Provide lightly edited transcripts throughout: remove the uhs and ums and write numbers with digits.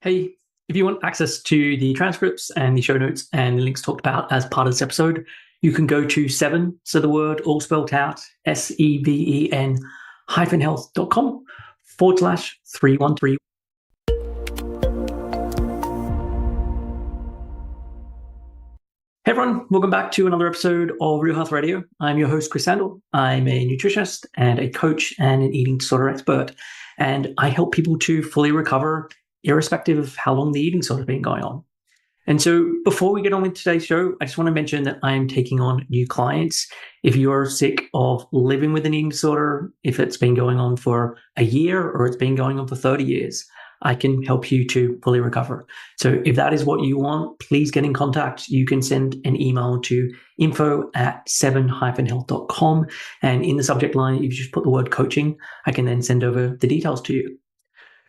Hey, if you want access to the transcripts and the show notes and the links talked about as part of this episode, you can go to seven, so the word all spelled out, SEVEN health.com/313. Hey everyone, welcome back to another episode of Real Health Radio. I'm your host, Chris Sandel. I'm a nutritionist and a coach and an eating disorder expert, and I help people to fully recover irrespective of how long the eating disorder has been going on. And so before we get on with today's show, I just want to mention that I am taking on new clients. If you are sick of living with an eating disorder, if it's been going on for a year or it's been going on for 30 years, I can help you to fully recover. So if that is what you want, please get in contact. You can send an email to info@7-health.com. And in the subject line, if you just put the word coaching, I can then send over the details to you.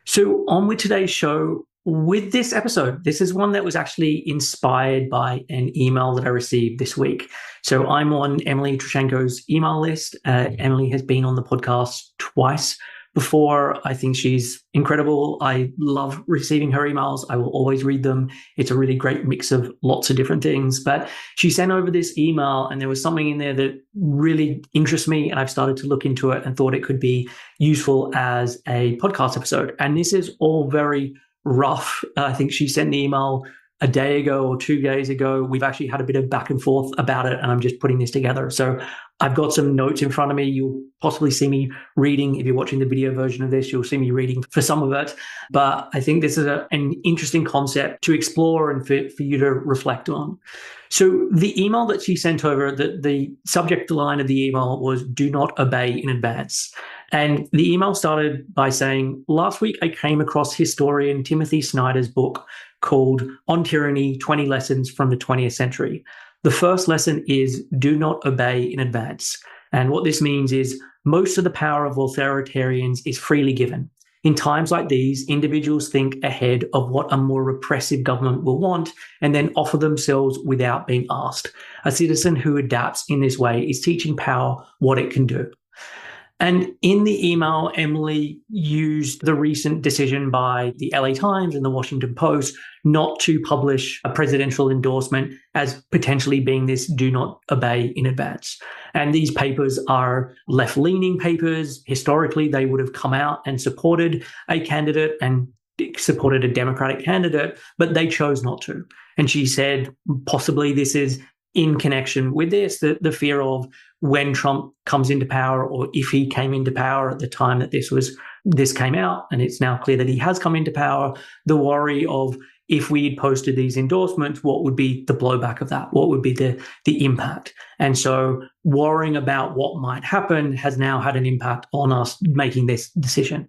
So on with today's show. With this episode, this is one that was actually inspired by an email that I received this week. So I'm on Emily Trushenko's email list. Emily has been on the podcast twice before. I think she's incredible. I love receiving her emails. I will always read them. It's a really great mix of lots of different things. But she sent over this email and there was something in there that really interests me. And I've started to look into it and thought it could be useful as a podcast episode. And this is all very rough. I think she sent the email a day ago or 2 days ago. We've actually had a bit of back and forth about it, and I'm just putting this together. So I've got some notes in front of me. You'll possibly see me reading. If you're watching the video version of this, you'll see me reading for some of it. But I think this is an interesting concept to explore and for you to reflect on. So the email that she sent over, the subject line of the email was "Do not obey in advance." And the email started by saying, "Last week I came across historian Timothy Snyder's book called On Tyranny, 20 Lessons from the 20th Century. The first lesson is do not obey in advance." And what this means is most of the power of authoritarians is freely given. In times like these, individuals think ahead of what a more repressive government will want and then offer themselves without being asked. A citizen who adapts in this way is teaching power what it can do. And in the email, Emily used the recent decision by the LA Times and the Washington Post not to publish a presidential endorsement as potentially being this do not obey in advance. And these papers are left-leaning papers. Historically, they would have come out and supported a candidate and supported a Democratic candidate, but they chose not to. And she said possibly this is in connection with this, the fear of when Trump comes into power, or if he came into power at the time that this came out, and it's now clear that he has come into power, the worry of if we had posted these endorsements, what would be the blowback of that? What would be the impact? And so worrying about what might happen has now had an impact on us making this decision.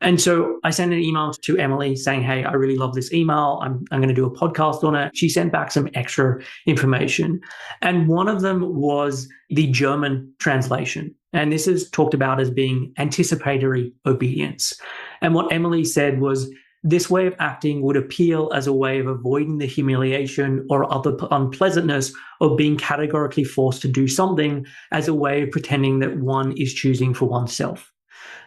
And so I sent an email to Emily saying, "Hey, I really love this email. I'm going to do a podcast on it." She sent back some extra information. And one of them was the German translation. And this is talked about as being anticipatory obedience. And what Emily said was, this way of acting would appeal as a way of avoiding the humiliation or other unpleasantness of being categorically forced to do something as a way of pretending that one is choosing for oneself.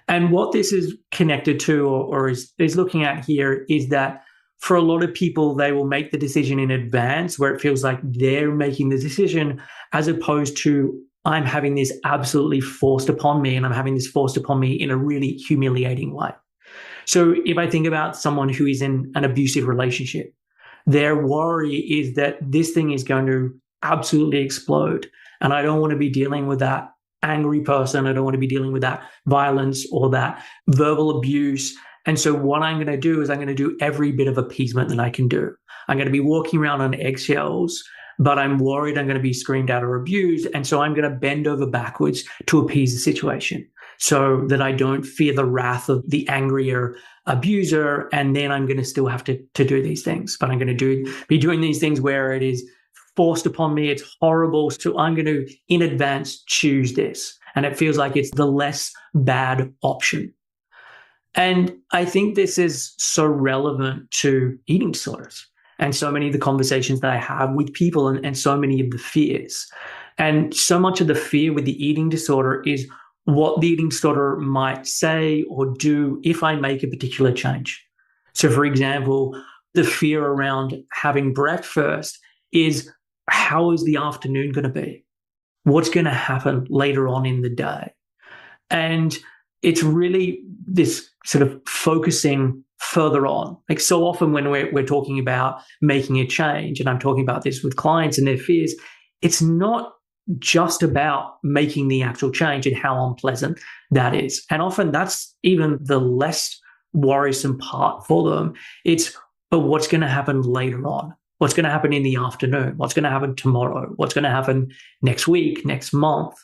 And what this is connected to or is looking at here is that for a lot of people, they will make the decision in advance where it feels like they're making the decision as opposed to I'm having this absolutely forced upon me, and I'm having this forced upon me in a really humiliating way. So if I think about someone who is in an abusive relationship, their worry is that this thing is going to absolutely explode. And I don't want to be dealing with that angry person. I don't want to be dealing with that violence or that verbal abuse. And so what I'm going to do is I'm going to do every bit of appeasement that I can do. I'm going to be walking around on eggshells, but I'm worried I'm going to be screamed at or abused. And so I'm going to bend over backwards to appease the situation so that I don't fear the wrath of the angrier abuser. And then I'm going to still have to do these things, but I'm going to be doing these things where it is forced upon me. It's horrible. So I'm going to, in advance, choose this. And it feels like it's the less bad option. And I think this is so relevant to eating disorders and so many of the conversations that I have with people and so many of the fears. And so much of the fear with the eating disorder is what the eating disorder might say or do if I make a particular change. So, for example, the fear around having breakfast is, how is the afternoon going to be? What's going to happen later on in the day? And it's really this sort of focusing further on. Like, so often when we're talking about making a change, and I'm talking about this with clients and their fears, it's not just about making the actual change and how unpleasant that is. And often that's even the less worrisome part for them. It's, but what's going to happen later on? What's going to happen in the afternoon? What's going to happen tomorrow? What's going to happen next week, next month?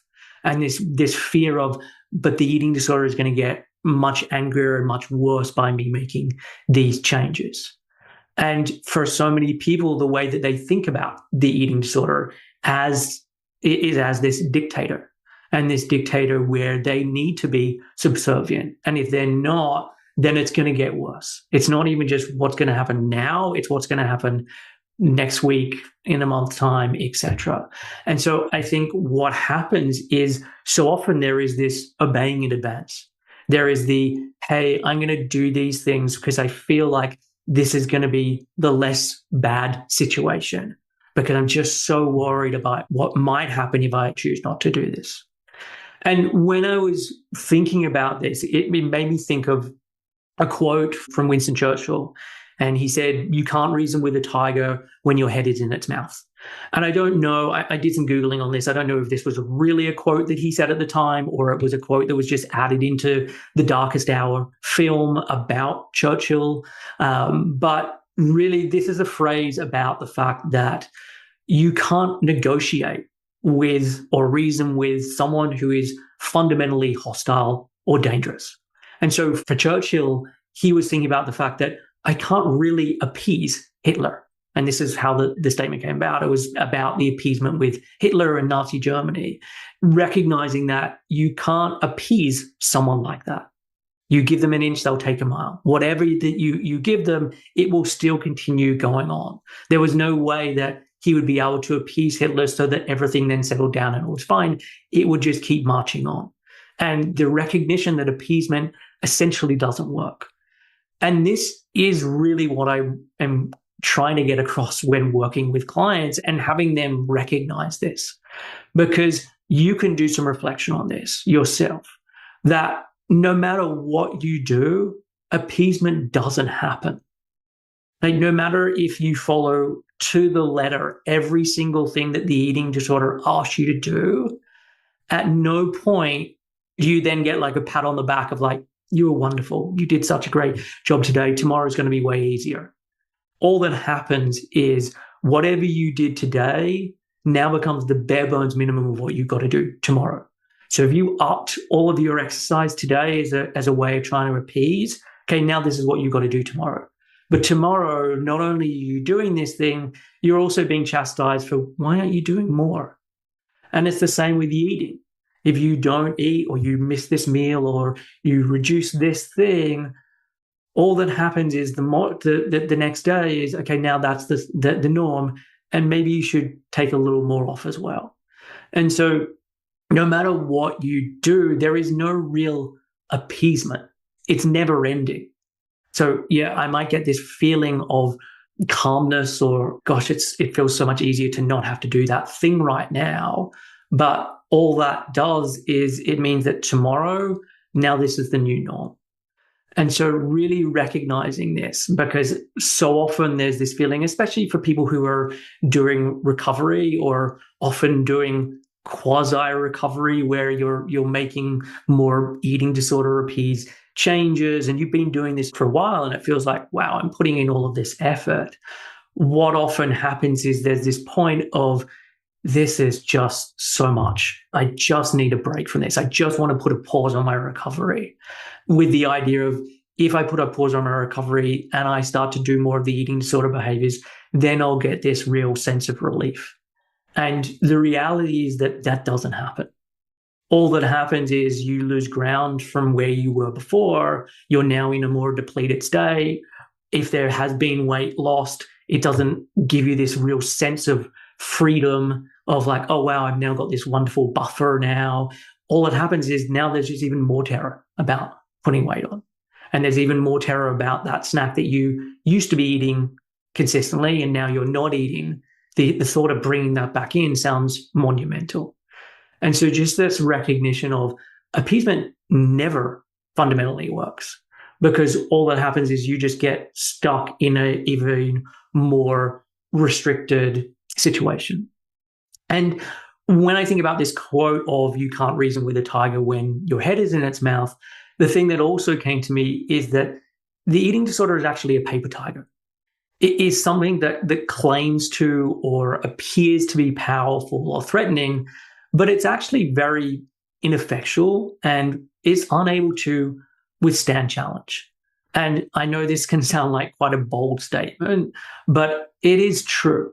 And this fear of, but the eating disorder is going to get much angrier and much worse by me making these changes. And for so many people, the way that they think about the eating disorder as this dictator, and this dictator where they need to be subservient. And if they're not, then it's going to get worse. It's not even just what's going to happen now, it's what's going to happen next week, in a month's time, etc. And so I think what happens is, so often there is this obeying in advance. There is the, hey, I'm going to do these things because I feel like this is going to be the less bad situation, because I'm just so worried about what might happen if I choose not to do this. And when I was thinking about this, it made me think of a quote from Winston Churchill. And he said, you can't reason with a tiger when your head is in its mouth. And I don't know, I did some Googling on this. I don't know if this was really a quote that he said at the time, or it was a quote that was just added into the Darkest Hour film about Churchill. But really, this is a phrase about the fact that you can't negotiate with or reason with someone who is fundamentally hostile or dangerous. And so for Churchill, he was thinking about the fact that I can't really appease Hitler. And this is how the statement came about. It was about the appeasement with Hitler and Nazi Germany, recognizing that you can't appease someone like that. You give them an inch, they'll take a mile. Whatever that you give them, it will still continue going on. There was no way that he would be able to appease Hitler so that everything then settled down and it was fine. It would just keep marching on. And the recognition that appeasement essentially doesn't work. And this is really what I am trying to get across when working with clients and having them recognize this, because you can do some reflection on this yourself, that no matter what you do, appeasement doesn't happen. Like, no matter if you follow to the letter every single thing that the eating disorder asks you to do, at no point do you then get like a pat on the back of like, you were wonderful. You did such a great job today. Tomorrow's going to be way easier. All that happens is whatever you did today now becomes the bare bones minimum of what you've got to do tomorrow. So if you upped all of your exercise today as a way of trying to appease, okay, now this is what you've got to do tomorrow. But tomorrow, not only are you doing this thing, you're also being chastised for, why aren't you doing more? And it's the same with the eating. If you don't eat, or you miss this meal, or you reduce this thing, all that happens is the next day is, okay, now that's the norm, and maybe you should take a little more off as well. And so no matter what you do, there is no real appeasement. It's never ending. So yeah, I might get this feeling of calmness, or gosh, it feels so much easier to not have to do that thing right now. But all that does is it means that tomorrow, now this is the new norm. And so really recognizing this, because so often there's this feeling, especially for people who are doing recovery or often doing quasi-recovery, where you're making more eating disorder appease changes, and you've been doing this for a while, and it feels like, wow, I'm putting in all of this effort. What often happens is there's this point of, this is just so much. I just need a break from this. I just want to put a pause on my recovery, with the idea of, if I put a pause on my recovery and I start to do more of the eating disorder behaviors, then I'll get this real sense of relief. And the reality is that that doesn't happen. All that happens is you lose ground from where you were before. You're now in a more depleted state. If there has been weight lost, it doesn't give you this real sense of freedom of like, oh, wow, I've now got this wonderful buffer now. All that happens is now there's just even more terror about putting weight on. And there's even more terror about that snack that you used to be eating consistently and now you're not eating. The thought of bringing that back in sounds monumental. And so just this recognition of appeasement never fundamentally works, because all that happens is you just get stuck in a even more restricted situation. And when I think about this quote of you can't reason with a tiger when your head is in its mouth, the thing that also came to me is that the eating disorder is actually a paper tiger. It is something that claims to or appears to be powerful or threatening, but it's actually very ineffectual and is unable to withstand challenge. And I know this can sound like quite a bold statement, but it is true.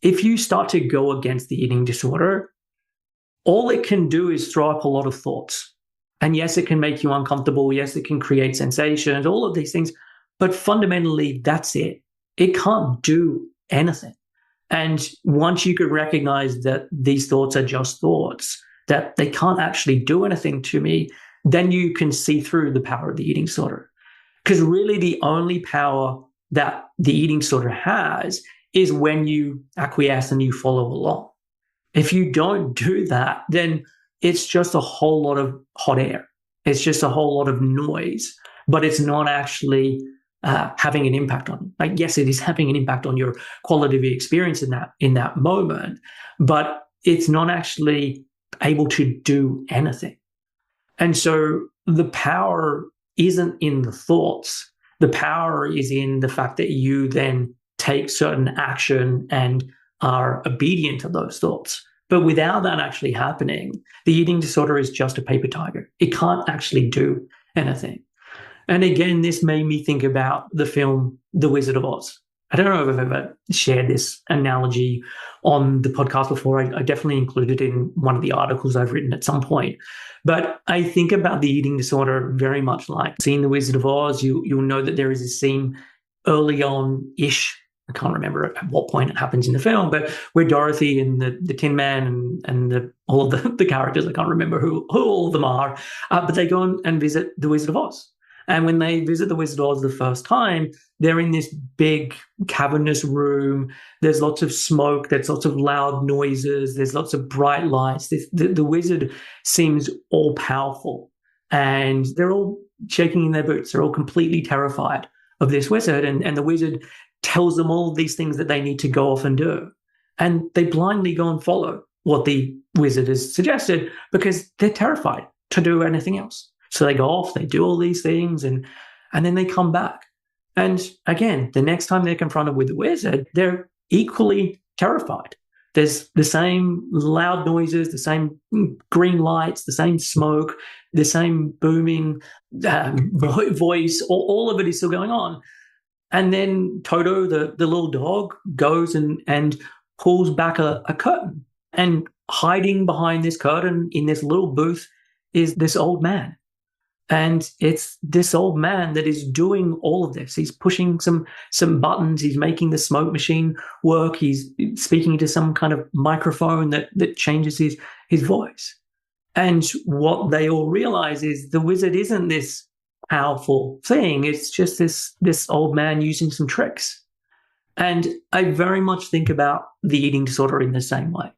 If you start to go against the eating disorder, all it can do is throw up a lot of thoughts. And yes, it can make you uncomfortable. Yes, it can create sensations, all of these things. But fundamentally, that's it. It can't do anything. And once you could recognize that these thoughts are just thoughts, that they can't actually do anything to me, then you can see through the power of the eating disorder. Because really the only power that the eating disorder has is when you acquiesce and you follow along. If you don't do that, then it's just a whole lot of hot air. It's just a whole lot of noise, but it's not actually having an impact on you. Like, yes, it is having an impact on your quality of experience in that moment, but it's not actually able to do anything. And so the power isn't in the thoughts. The power is in the fact that you then take certain action and are obedient to those thoughts. But without that actually happening, the eating disorder is just a paper tiger. It can't actually do anything. And again, this made me think about the film The Wizard of Oz. I don't know if I've ever shared this analogy on the podcast before. I definitely included it in one of the articles I've written at some point. But I think about the eating disorder very much like seeing The Wizard of Oz. You'll know that there is a scene early on-ish, I can't remember at what point it happens in the film, but where Dorothy and the Tin Man and all of the characters, I can't remember who all of them are, but they go and visit the Wizard of Oz. And when they visit the Wizard of Oz the first time, they're in this big cavernous room. There's lots of smoke. There's lots of loud noises. There's lots of bright lights. The wizard seems all powerful, and they're all shaking in their boots. They're all completely terrified of this wizard. And the wizard tells them all these things that they need to go off and do. And they blindly go and follow what the wizard has suggested because they're terrified to do anything else. So they go off, they do all these things, and then they come back. And again, the next time they're confronted with the wizard, they're equally terrified. There's the same loud noises, the same green lights, the same smoke, the same booming voice, all of it is still going on. And then Toto, the little dog, goes and pulls back a curtain. And hiding behind this curtain in this little booth is this old man. And it's this old man that is doing all of this. He's pushing some buttons. He's making the smoke machine work. He's speaking to some kind of microphone that changes his voice. And what they all realize is the wizard isn't this powerful thing. It's just this old man using some tricks. And I very much think about the eating disorder in the same way,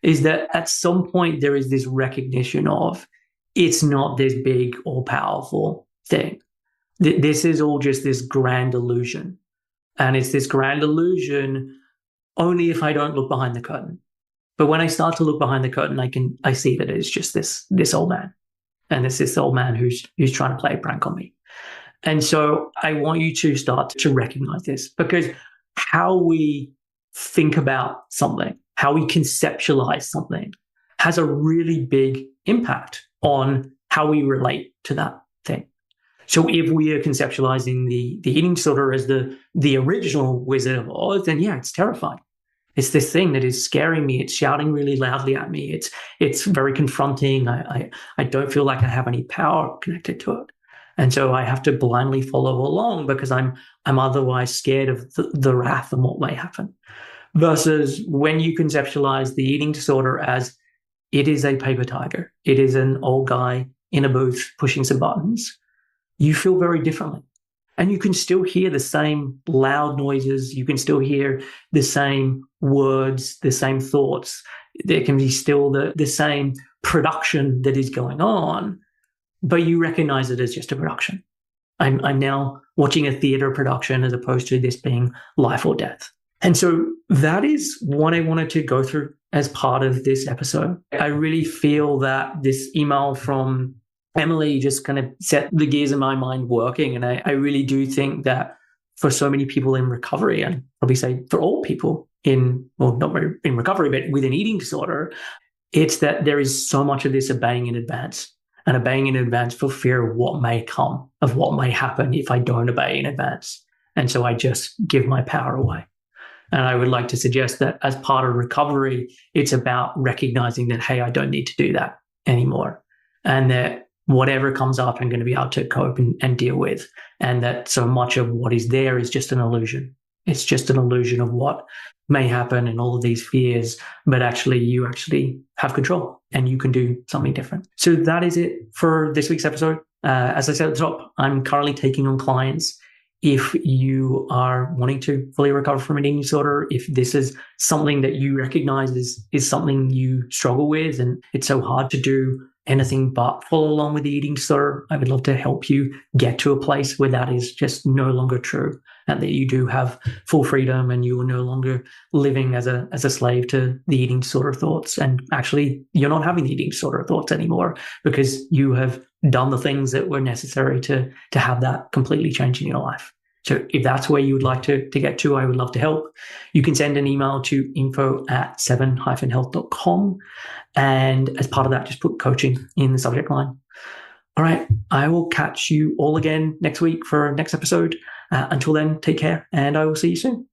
is that at some point there is this recognition of it's not this big or powerful thing. This is all just this grand illusion. And it's this grand illusion only if I don't look behind the curtain. But when I start to look behind the curtain, I see that it's just this old man. And it's this old man who's trying to play a prank on me. And so I want you to start to recognize this, because how we think about something, how we conceptualize something has a really big impact on how we relate to that thing. So if we are conceptualizing the eating disorder as the original Wizard of Oz, then yeah, it's terrifying. It's this thing that is scaring me. It's shouting really loudly at me. It's very confronting. I don't feel like I have any power connected to it. And so I have to blindly follow along because I'm otherwise scared of the wrath and what may happen. Versus when you conceptualize the eating disorder as it is a paper tiger. It is an old guy in a booth pushing some buttons. you feel very differently. And you can still hear the same loud noises. You can still hear the same words, the same thoughts. There can be still the same production that is going on, but you recognize it as just a production. I'm now watching a theater production as opposed to this being life or death. And so that is what I wanted to go through as part of this episode. I really feel that this email from Emily just kind of set the gears in my mind working. And I really do think that for so many people in recovery, and probably say for all people not in recovery, but with an eating disorder, it's that there is so much of this obeying in advance, and obeying in advance for fear of what may come, of what may happen if I don't obey in advance. And so I just give my power away. And I would like to suggest that as part of recovery, it's about recognizing that, hey, I don't need to do that anymore. And that whatever comes up, I'm going to be able to cope and deal with. And that so much of what is there is just an illusion. It's just an illusion of what may happen and all of these fears, but actually you actually have control and you can do something different. So that is it for this week's episode. As I said at the top, I'm currently taking on clients. If you are wanting to fully recover from an eating disorder, if this is something that you recognize is something you struggle with and it's so hard to do anything but follow along with the eating disorder, I would love to help you get to a place where that is just no longer true and that you do have full freedom and you are no longer living as a slave to the eating disorder thoughts. And actually, you're not having the eating disorder thoughts anymore because you have done the things that were necessary to have that completely change in your life. So if that's where you would like to get to, I would love to help. You can send an email to info@7-health.com. And as part of that, just put coaching in the subject line. All right. I will catch you all again next week for our next episode. Until then, take care and I will see you soon.